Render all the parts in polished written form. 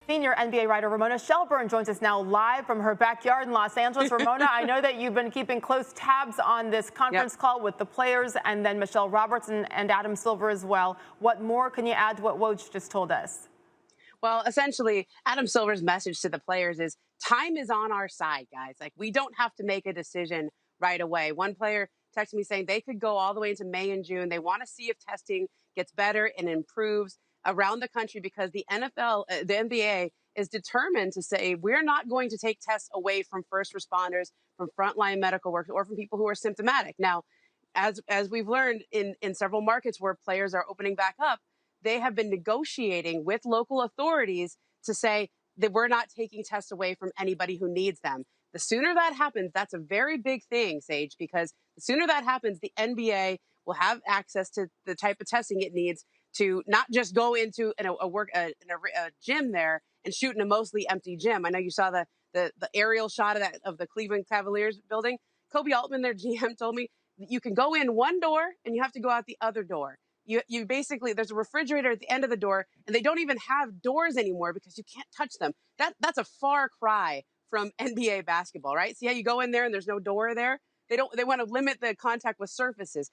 Senior NBA writer Ramona Shelburne joins us now live from her backyard in Los Angeles. Ramona, I know that you've been keeping close tabs on this conference call with the players and then Michelle Roberts and Adam Silver as well. What more can you add to what Woj just told us? Well, essentially, Adam Silver's message to the players is time is on our side, guys. Like, we don't have to make a decision right away. One player texted me saying they could go all the way into May and June. They want to see if testing gets better and improves around the country because the the NBA is determined to say we're not going to take tests away from first responders, from frontline medical workers, or from people who are symptomatic. Now, as we've learned in several markets where players are opening back up, they have been negotiating with local authorities to say that we're not taking tests away from anybody who needs them. The sooner that happens, that's a very big thing, Sage, because the sooner that happens, the NBA will have access to the type of testing it needs to not just go into a gym there and shoot in a mostly empty gym. I know you saw the aerial shot of the Cleveland Cavaliers building. Kobe Altman, their GM, told me that you can go in one door and you have to go out the other door. You basically, there's a refrigerator at the end of the door, and they don't even have doors anymore because you can't touch them. That's a far cry from NBA basketball, right? See how you go in there and there's no door there? They want to limit the contact with surfaces.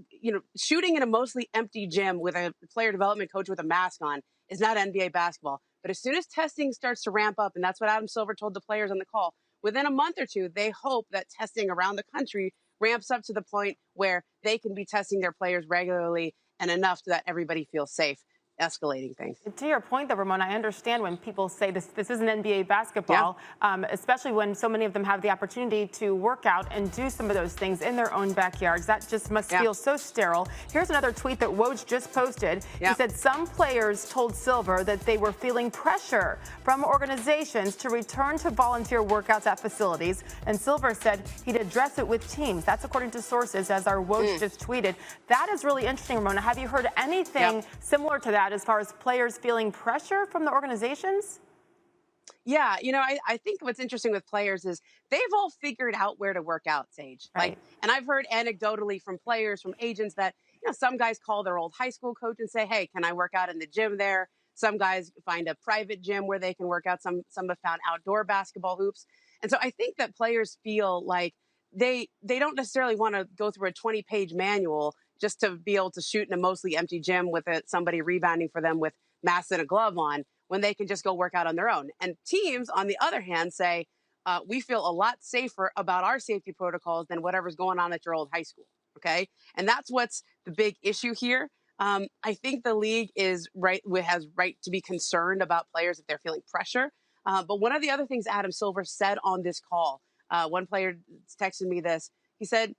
You know, shooting in a mostly empty gym with a player development coach with a mask on is not NBA basketball. But as soon as testing starts to ramp up, and that's what Adam Silver told the players on the call, within a month or two, they hope that testing around the country ramps up to the point where they can be testing their players regularly and enough that everybody feels safe, escalating things. To your point, though, Ramona, I understand when people say this isn't NBA basketball, especially when so many of them have the opportunity to work out and do some of those things in their own backyards. That just must feel so sterile. Here's another tweet that Woj just posted. He said some players told Silver that they were feeling pressure from organizations to return to volunteer workouts at facilities, and Silver said he'd address it with teams. That's according to sources, as our Woj just tweeted. That is really interesting, Ramona. Have you heard anything similar to that as far as players feeling pressure from the organizations? Yeah, you know, I think what's interesting with players is they've all figured out where to work out, Sage. Right. And I've heard anecdotally from players, from agents, that, you know, some guys call their old high school coach and say, hey, can I work out in the gym there? Some guys find a private gym where they can work out. Some have found outdoor basketball hoops. And so I think that players feel like they don't necessarily want to go through a 20-page manual just to be able to shoot in a mostly empty gym with somebody rebounding for them with masks and a glove on, when they can just go work out on their own. And teams, on the other hand, say, we feel a lot safer about our safety protocols than whatever's going on at your old high school. Okay. And that's what's the big issue here. I think the league has right to be concerned about players if they're feeling pressure. But one of the other things Adam Silver said on this call, one player texted me this. He said,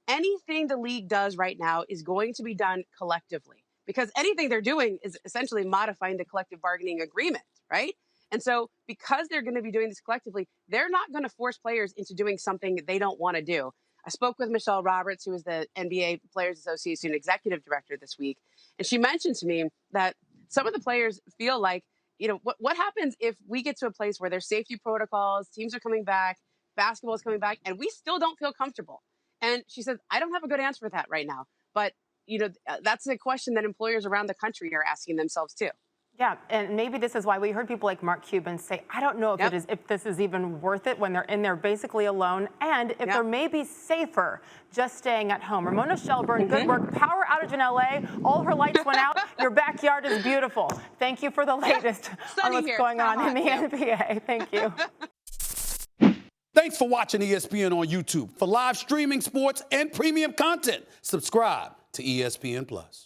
anything the league does right now is going to be done collectively, because anything they're doing is essentially modifying the collective bargaining agreement, right? And so because they're going to be doing this collectively, they're not going to force players into doing something they don't want to do. I spoke with Michelle Roberts, who is the NBA Players Association executive director this week, and she mentioned to me that some of the players feel like, you know, what happens if we get to a place where there's safety protocols, teams are coming back, basketball is coming back, and we still don't feel comfortable? And she says, I don't have a good answer for that right now. But, you know, that's a question that employers around the country are asking themselves, too. Yeah, and maybe this is why we heard people like Mark Cuban say, I don't know if this is even worth it when they're in there basically alone, and if they're maybe safer just staying at home. Ramona Shelburne, good work. Power outage in LA. All her lights went out. Your backyard is beautiful. Thank you for the latest on what's going on in the NBA. Thank you. Thanks for watching ESPN on YouTube. For live streaming sports and premium content, subscribe to ESPN+.